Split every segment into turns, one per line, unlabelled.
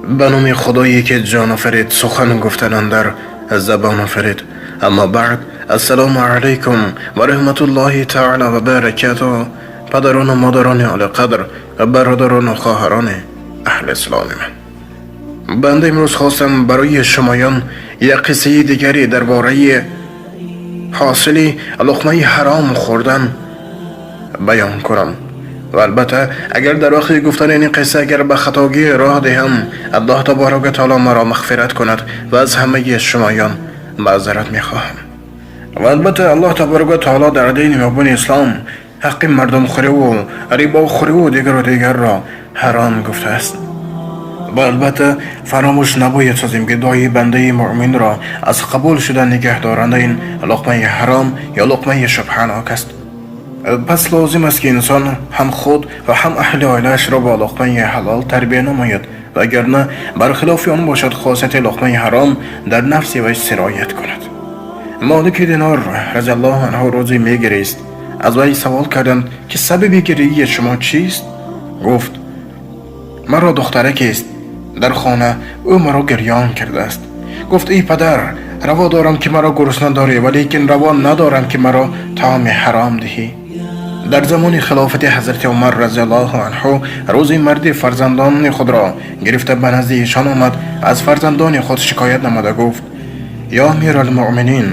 به نام خدایی که جان آفرید، سخن گفتن اندر زبان آفرید. اما بعد، السلام علیکم و رحمت الله تعالی و برکاته. پدران و مادران اعلی قدر و برادران و خواهران اهل اسلام من، بنده امروز خواستم برای شمایان یک قصه دیگری درباره حاصل لقمه حرام خوردن بیان کنم. و البته اگر در وقت گفتن این قصه اگر به خطاگی راه دهم، الله تبارک و تعالی مرا مغفرت کند و از همه شمایان معذرت میخواهم. و البته الله تبارک و تعالی در دین مبین اسلام حق مردم خوری و ریبا خوری و دیگر را حرام گفته است. و البته فراموش نباید سازیم که دعای بنده مؤمن را از قبول شدن نگه دارنده این لقمه حرام یا لقمه شبهناک است. پس لازم است که انسان هم خود و هم اهل عائله‌اش را با لقمه حلال تربیت نماید، وگرنه برخلاف آن باشد خاصیت لقمه حرام در نفس وی سرایت کند. مالک دینار رضی الله عنه روزی میگریست. از وی سوال کردند که سبب گریه شما چیست؟ گفت مرا دخترکی است، در خانه او مرا گریان کرده است. گفت ای پدر، روا دارم که مرا گرسنه داری، ولیکن روا ندارم که مرا طعام حرام دهی. در زمان خلافت حضرت عمر رضی الله عنه روزی مردی فرزندان خود را گرفته به نزد ایشان آمد. از فرزندان خود شکایت نموده گفت یا امیر المؤمنین،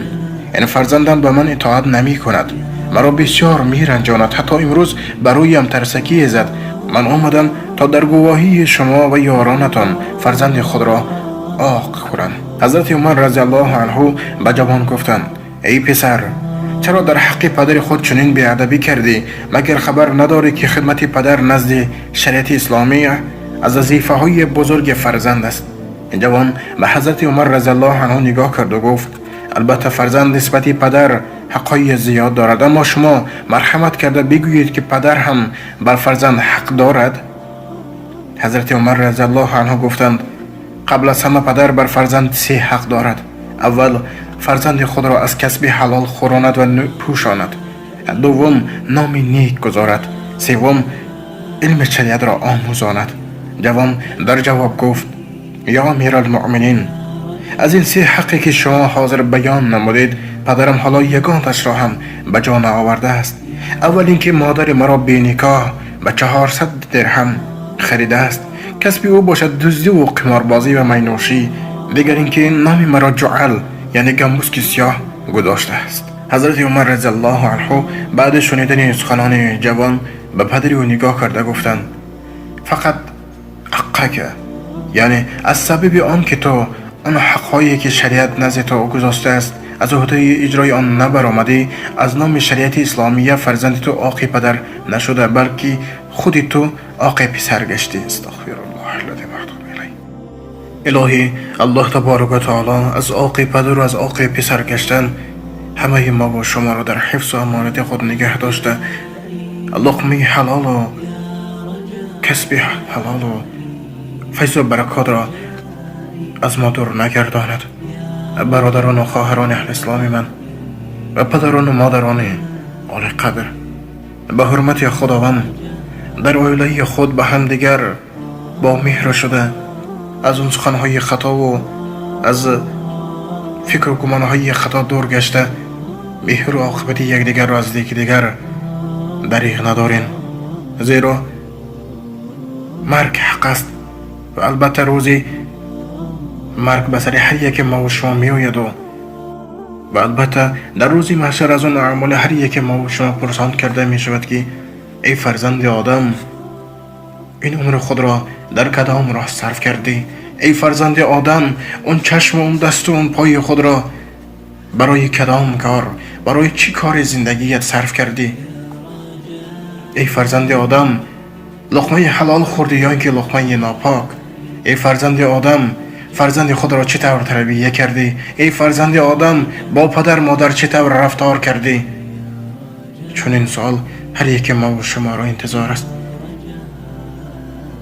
این فرزندم به من اطاعت نمی کند، مرا بسیار می رنجاند، حتی امروز برویم ترسکی زد. من آمدم تا در گواهی شما و یارانتان فرزند خود را آق کنم. حضرت عمر رضی الله عنه به جوان گفتند ای پسر، چرا در حق پدر خود چنین بیادبی کردی؟ مگر خبر نداری که خدمت پدر نزد شریعت اسلامی از وظیفه های بزرگ فرزند است؟ جوان به حضرت عمر رضی الله عنه نگاه کرد و گفت البته فرزند نسبت پدر حقای زیاد دارد، اما شما مرحمت کرده بگویید که پدر هم بر فرزند حق دارد. حضرت عمر رضی الله عنه گفتند قبل از همه پدر بر فرزند سه حق دارد. اول، فرزند خود را از کسب حلال خوراند و پوشاند. دوم، نام نیک گذارد. سوم، علم شریعت را آموزاند. جوان در جواب گفت یا امیر المؤمنین، از این سه حقی که شما حاضر بیان نمودید، پدرم حالا یگانش را هم به جا آورده است. اول اینکه مادر مرا بی نکاح به 400 درهم خریده است، کسب او باشد دزدی و قماربازی و مینوشی. دیگر اینکه نام مرا جعل یعنی گنبسک سیاه گذاشته است. حضرت عمر رضی الله عنه بعد شنیدن سخنان جوان به پدر او نگاه کرده گفتند فقط حقک، یعنی از سبب آن که تو آن حقهایی که شریعت نزد تو گذاشته است از عهده اجرای آن نبرآمدی، از نام شریعت اسلامیه فرزند تو آقی پدر نشده، بلکه خودی تو آقی پسر گشتی. استغفر الله الذی مغفور الیه. الهی الله تبارک و تعالی از آقی پدر و از آقی پسر گشتن همه ما و شما را در حفظ و امانت خود نگه داشته، لقمه حلال و کسب حلال و فیض و برکات را از ما دور نگرداند. برادران و خواهران اهل اسلام من و پدران و مادران اعلی قدر، به حرمت خداوند در عائله خود به هم دیگر با مهر شده، از اون سخنهای خطا و از فکر و گمانهای خطا دور گشته، مهر و عاقبت یکدیگر را از یکدیگر دریغ ندارین، زیرا مرگ حق است و البته روزی مرگ به سر هر یک ما و شما می آید و البته در روزی محشر از اون اعمال هر یک ما و شما پرسان کرده می شود که ای فرزند آدم، این عمر خود را در کدام راه صرف کردی؟ ای فرزند آدم، اون چشم و اون دست و اون پای خود را برای کدام کار، برای چی کار زندگیت صرف کردی؟ ای فرزند آدم، لقمه حلال خوردی یا اینکه لقمه ناپاک؟ ای فرزند آدم، فرزند خود را چطور تربیت کردی؟ ای فرزند آدم، با پدر مادر چطور رفتار کردی؟ چون این سوال هر یک ما و شما را انتظار است.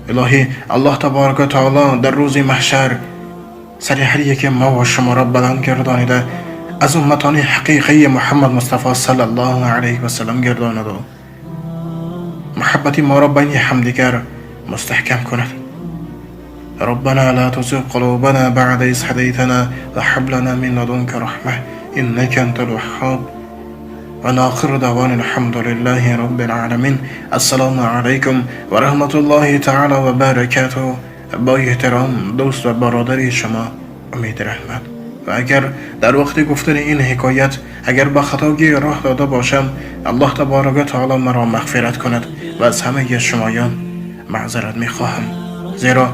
الهی الله تبارک و تعالی در روز محشر سر هر یک ما و شما را بلند گردانیده، از امتان حقیقی محمد مصطفی صلی الله علیه و سلم گرداند و محبت ما را بین همدیگر مستحکم کند. ربنا لا تزغ قلوبنا بعد إذ هديتنا وهب لنا من لدنك رحمة إنك أنت الوهاب. والآخر دعوانا الحمد لله رب العالمین. السلام علیکم و رحمت الله تعالی و برکاته. با احترام دوست و برادر شما امید رحمت. و اگر در وقت گفتن این حکایت اگر به خطاگی راه داده باشم، الله تبارک و تعالی مرا مغفرت کند و از همه شمایان معذرت میخواهم. زیرا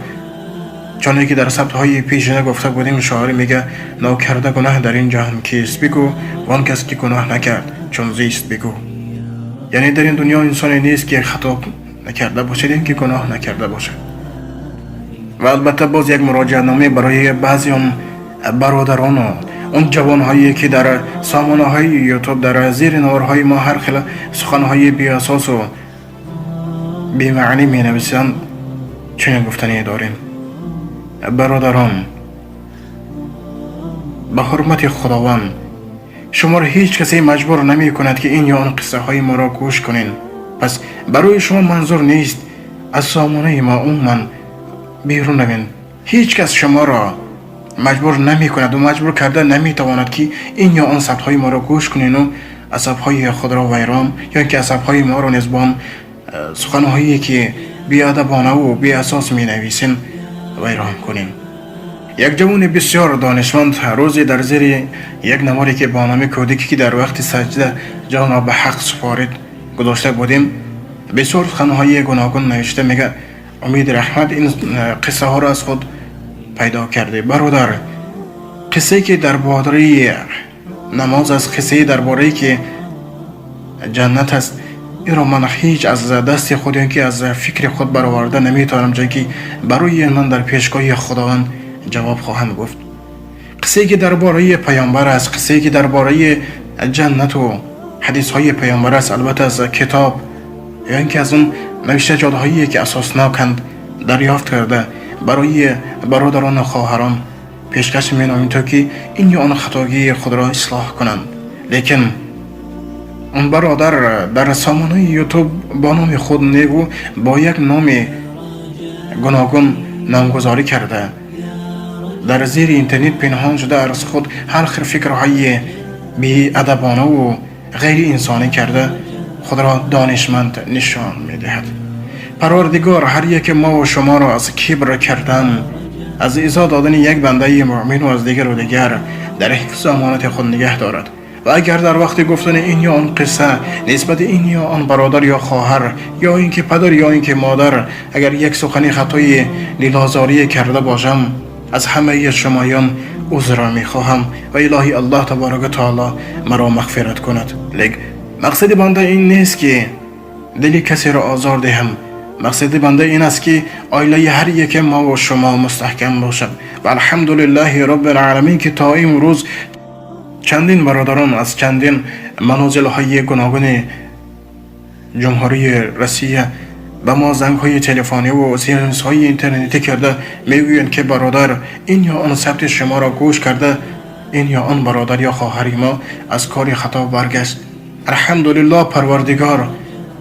چون که در سبت‌های پیشینه گفته بودیم، شاعر میگه ناکرده گناه در این جهان کیست بگو، وان کس که گناه نکرد چون زیست بگو. یعنی در این دنیا انسانی نیست که خطا نکرده باشد، این که گناه نکرده باشد. و البته باز یک مراجعه نامه برای بعضی اون برادران و اون جوانهایی که در سامانه های یوتیوب در زیر نوارهای ما هر خیلی سخنهای بی اساس و بی معنی می نویسند، چنین گفتنی داریم: برادران، به حرمت خداوند شما را هیچ کسی مجبور نمی کند که این یا آن قصه های ما را گوش کنین. پس برای شما منظور نیست از سامانه ما عموما بیرون روین. هیچ کس شما را مجبور نمی کند و مجبور کرده نمی تواند که این یا آن سبت های ما را گوش کنین و عصب های خود را ویران یا اینکه عصب های ما را نسبان سخنهایی که بی ادبانه و بی اساس می نویسین ویران کنین. یک جوان بسیار دانشمند روزی در زیر یک نواری که با نام کودکی که در وقت سجده جان را به حق سپارید گذاشته بودیم، بسیار سخنهای گوناگون نوشته. میگه امید رحمت این قصه ها را از خود پیدا کرده. برادر، قصه که درباره نماز است، قصه درباره که جنت است، این را من هیچ از دست خود که از فکر خود برآورده نمیتونم، چون که برای من در پیشگاه خداوند جواب خواهم گفت. قصه که درباره پیامبر است، قصه که درباره جنت و حدیث های پیامبر است، البته از کتاب یا اینکه از اون نوشته جادهایی که اساسناکند دریافت کرده برای برادران و خواهران پیشکش می‌نمایم تا که این یا آن خطاگی خود را اصلاح کنند. لیکن اون برادر در سامانه یوتیوب با نام خود نیگو با یک نام گوناگون نامگذاری کرده، در زیر اینترنت پنهان شده از خود هر خیر فکرهای بی ادبانه و غیر انسانی کرده خود را دانشمند نشان می‌دهد. پروردگار هر یک ما و شما را از کبر کردن، از ایذا دادن یک بنده مؤمن و از دیگر و دیگر در حفظ امانت خود نگه دارد. و اگر در وقت گفتن این یا آن قصه نسبت این یا آن برادر یا خواهر یا اینکه پدر یا اینکه مادر اگر یک سخنی خطای لیلازاری کرده باشم، از همه شمایان عذر میخواهم و الهی الله تبارک و تعالی مرا مغفرت کند. لیکن مقصد بنده این نیست که دلی کسی را آزار دهم. مقصد بنده این است که عائله هر یک ما و شما مستحکم باشد. و الحمدلله رب العالمین که تا این روز چندین برادران از چندین منازل های گوناگون جمهوری روسیه به ما زنگ های تلفنی و سیمس های اینترنتی کرده، میگویند که برادر این یا آن ثبت شما را گوش کرده، این یا آن برادر یا خواهری ما از کار خطا برگشت. الحمدلله پروردگار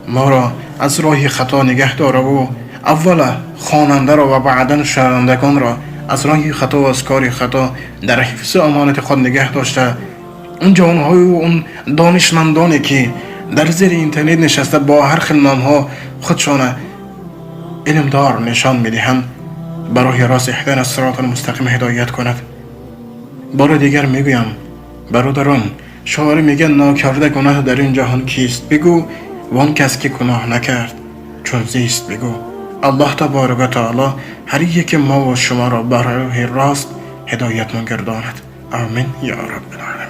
ما را از راه خطا نگه داره و اول خواننده را و بعدا شنوندگان را از راه خطا و از کار خطا در حفظ امانت خود نگه داشته. اون جوانهای و اون دانشمندانی که در زیر اینترنت نشسته با هر خیل نامها خودشان علمدار نشان میدهند، برای راست اهدنا الصراط المستقیم هدایت کند. بار دیگر میگویم برادران، شاعر میگه ناکرده گناه در این جهان کیست بگو، وان کس که گناه نکرد چون زیست بگو. الله تبارک و تعالی هر یک ما و شما را بر راه راست هدایت گرداند. آمین یا رب العالمین.